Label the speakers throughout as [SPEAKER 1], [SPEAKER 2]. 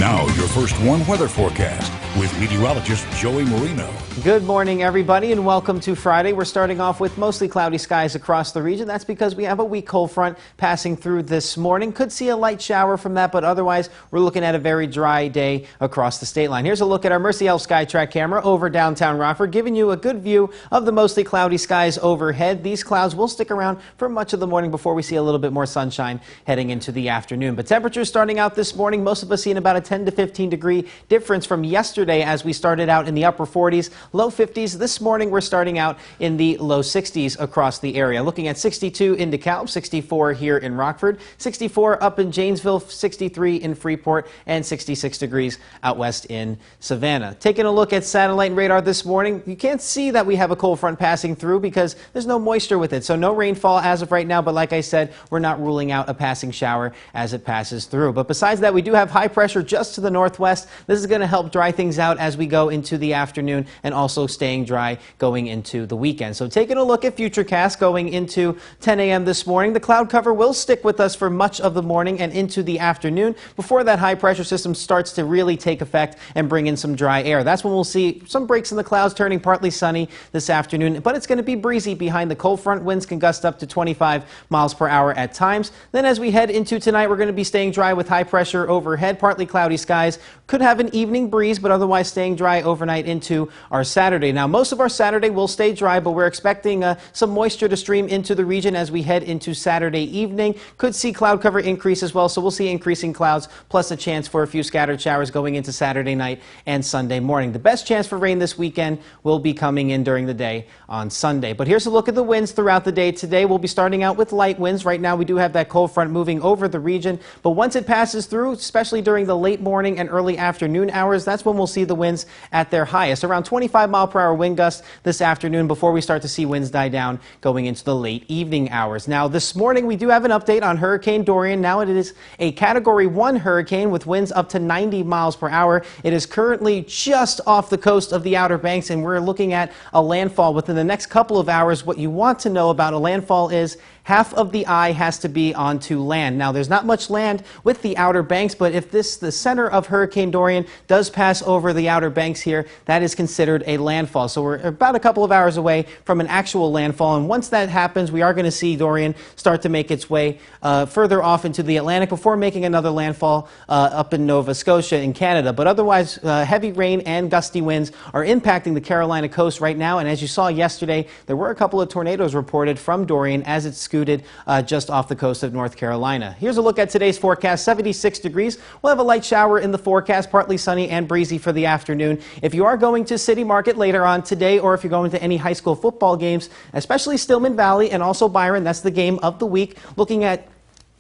[SPEAKER 1] Now, your First Warn weather forecast with meteorologist Joey Marino.
[SPEAKER 2] Good morning, everybody, and welcome to Friday. We're starting off with mostly cloudy skies across the region. That's because we have a weak cold front passing through this morning. Could see a light shower from that, but otherwise we're looking at a very dry day across the state line. Here's a look at our Mercy Elf SkyTrack camera over downtown Rockford, giving you a good view of the mostly cloudy skies overhead. These clouds will stick around for much of the morning before we see a little bit more sunshine heading into the afternoon. But temperatures starting out this morning, most of us seeing about a 10 to 15 degree difference from yesterday as we started out in the upper 40s, low 50s. This morning we're starting out in the low 60s across the area. Looking at 62 in DeKalb, 64 here in Rockford, 64 up in Janesville, 63 in Freeport, and 66 degrees out west in Savannah. Taking a look at satellite and radar this morning, you can't see that we have a cold front passing through because there's no moisture with it. So no rainfall as of right now, but like I said, we're not ruling out a passing shower as it passes through. But besides that, we do have high pressure just to the northwest. This is going to help dry things out as we go into the afternoon and also staying dry going into the weekend. So taking a look at Futurecast going into 10 a.m. this morning, the cloud cover will stick with us for much of the morning and into the afternoon before that high pressure system starts to really take effect and bring in some dry air. That's when we'll see some breaks in the clouds turning partly sunny this afternoon, but it's going to be breezy behind the cold front. Winds can gust up to 25 miles per hour at times. Then as we head into tonight, we're going to be staying dry with high pressure overhead, partly cloudy skies. Could have an evening breeze, but otherwise staying dry overnight into our Saturday. Now, most of our Saturday will stay dry, but we're expecting some moisture to stream into the region as we head into Saturday evening. Could see cloud cover increase as well, so we'll see increasing clouds plus a chance for a few scattered showers going into Saturday night and Sunday morning. The best chance for rain this weekend will be coming in during the day on Sunday. But here's a look at the winds throughout the day today. We'll be starting out with light winds. Right now we do have that cold front moving over the region, but once it passes through, especially during the late morning and early afternoon hours, that's when we'll see the winds at their highest, around 25-mile-per-hour wind gusts this afternoon before we start to see winds die down going into the late evening hours. Now, this morning we do have an update on Hurricane Dorian. Now it is a Category 1 hurricane with winds up to 90 miles per hour. It is currently just off the coast of the Outer Banks, and we're looking at a landfall within the next couple of hours. What you want to know about a landfall is half of the eye has to be onto land. Now, there's not much land with the Outer Banks, but if the center of Hurricane Dorian does pass over the Outer Banks here, that is considered a landfall. So we're about a couple of hours away from an actual landfall, and once that happens, we are going to see Dorian start to make its way further off into the Atlantic before making another landfall up in Nova Scotia in Canada. But otherwise, heavy rain and gusty winds are impacting the Carolina coast right now, and as you saw yesterday, there were a couple of tornadoes reported from Dorian as it scooted just off the coast of North Carolina. Here's a look at today's forecast. 76 degrees. We'll have a light shower in the forecast, partly sunny and breezy for the afternoon. If you are going to City Market later on today, or if you're going to any high school football games, especially Stillman Valley and also Byron, that's the game of the week. Looking at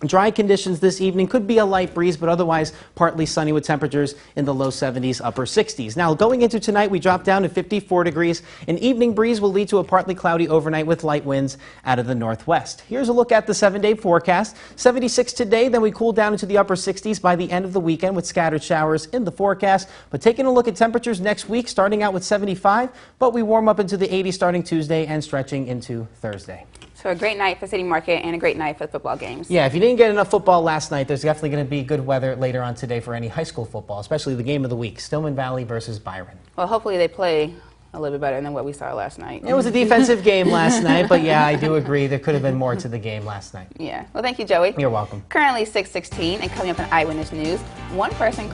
[SPEAKER 2] dry conditions this evening, could be a light breeze, but otherwise partly sunny with temperatures in the low 70s, upper 60s. Now, going into tonight, we drop down to 54 degrees. An evening breeze will lead to a partly cloudy overnight with light winds out of the northwest. Here's a look at the 7-day forecast. 76 today, then we cool down into the upper 60s by the end of the weekend with scattered showers in the forecast. But taking a look at temperatures next week, starting out with 75, but we warm up into the 80s starting Tuesday and stretching into Thursday.
[SPEAKER 3] So a great night for City Market and a great night for the football games.
[SPEAKER 2] Yeah, if you didn't get enough football last night, there's definitely going to be good weather later on today for any high school football, especially the game of the week, Stillman Valley versus Byron.
[SPEAKER 3] Well, hopefully they play a little bit better than what we saw last night.
[SPEAKER 2] It was a defensive game last night, but yeah, I do agree there could have been more to the game last night.
[SPEAKER 3] Yeah. Well, thank you, Joey.
[SPEAKER 2] You're welcome.
[SPEAKER 3] Currently 6:16, and coming up on Eyewitness News, one person